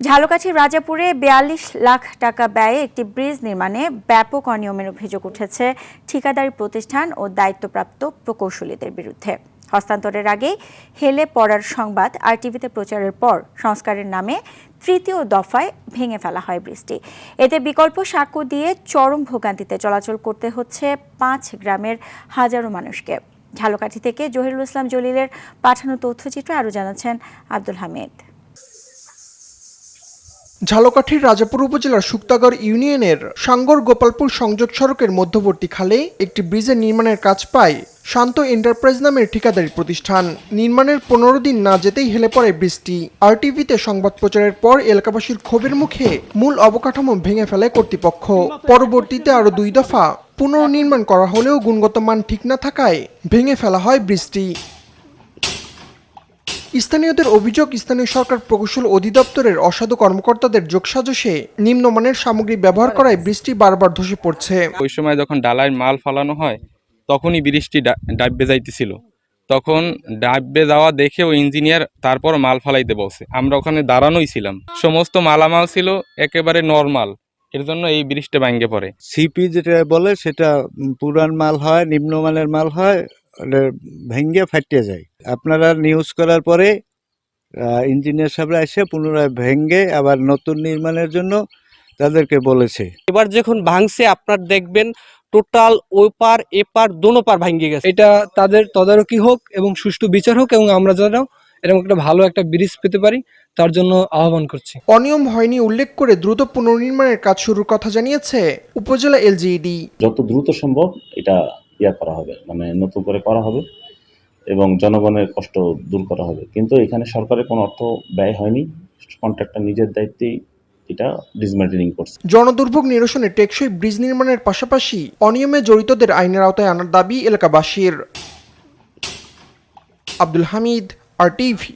ঝালকাঠির রাজাপুরে ৪২ লাখ টাকা ব্যয়ে একটি ব্রিজ নির্মাণে ব্যাপক অনিয়মের অভিযোগ উঠেছে ঠিকাদারি প্রতিষ্ঠান ও দায়িত্বপ্রাপ্ত প্রকৌশলীদের বিরুদ্ধে। হস্তান্তরের আগে হেলে পড়ার সংবাদ আরটিভিতে প্রচারের পর সংস্কারের নামে তৃতীয় দফায় ভেঙে ফেলা হয় ব্রিজটি। এতে বিকল্প সাঁকো দিয়ে চরম ভোগান্তিতে চলাচল করতে হচ্ছে ৫ গ্রামের হাজারো মানুষকে। ঝালকাঠি থেকে জহিরুল ইসলাম জলিলের পাঠানো তথ্যচিত্র আরও জানাচ্ছেন আব্দুল হামিদ। ঝালকাঠির রাজাপুর উপজেলার শুক্তাগড় ইউনিয়নের সাঙ্গর গোপালপুর সংযোগ সড়কের মধ্যবর্তী খালে একটি ব্রিজের নির্মাণের কাজ পায় শান্ত এন্টারপ্রাইজ নামের ঠিকাদারি প্রতিষ্ঠান। নির্মাণের ১৫ দিন না যেতেই হেলে পড়ে ব্রিজটি। আরটিভিতে সংবাদ প্রচারের পর এলাকাবাসীর ক্ষোভের মুখে মূল অবকাঠামো ভেঙে ফেলে কর্তৃপক্ষ। পরবর্তীতে আরও ২ দফা পুনর্নির্মাণ করা হলেও গুণগত মান ঠিক না থাকায় ভেঙে ফেলা হয় ব্রিজটি। স্থানীয়দের অভিযোগ, স্থানীয় সরকার প্রকৌশল অধিদপ্তরের অসাধু কর্মকর্তাদের যোগসাজশে নিম্নমানের সামগ্রী ব্যবহার করায় বৃষ্টি বারবার ধসে পড়ছে। ওই সময় যখন ডালায় মাল ফালানো হয় তখনই বৃষ্টি ডাইবে যাইতেছিল, তখন ডাইবে যাওয়া দেখেও ইঞ্জিনিয়ার তারপর মাল ফালাইতে বলছে। আমরা ওখানে দাঁড়ানোই ছিলাম, সমস্ত মালামাল ছিল একেবারে নরমাল, এর জন্য এই বৃষ্টি ভাঙ্গে পড়ে। সিপি যেটা বলে সেটা পুরান মাল হয়, নিম্নমানের মাল হয়, ভেঙ্গে ফাটিয়ে যায়। আপনারা নিউজ করার পরে ইঞ্জিনিয়ার সাহেবরা এসে পুনরায় ভেঙ্গে আবার নতুন নির্মাণের জন্য তাদেরকে বলেছে। এবার যখন ভাঙছে আপনার দেখবেন টোটাল ওই পার এপার দোনো পার ভাঙ্গে গেছে। এটা তাদের তদারকি হোক এবং সুষ্ঠু বিচার হোক এবং আমরা যেন এরকম একটা ভালো একটা ব্রিজ পেতে পারি তার জন্য আহ্বান করছি। অনিয়ম হয়নি উল্লেখ করে দ্রুত পুনর্নির্মাণের কাজ শুরুর কথা জানিয়েছে উপজেলা এলজিইডি। যত দ্রুত সম্ভব এটা করা হবে, মানে নতুন করে করা হবে এবং জনগণের কষ্ট দূর করা হবে। কিন্তু এখানে সরকারের কোনো অর্থ ব্যয় হয়নি, কন্ট্রাক্টর নিজের দায়িত্বেই এটা ডিসমেন্টেলিং করছে। জনদুর্ভোগ নিরসনে টেকসই ব্রিজ নির্মাণের পাশাপাশি অনিয়মে জড়িতদের আইনের আওতায় আনার দাবি এলাকাবাসীর। আব্দুল হামিদ, আরটিভি।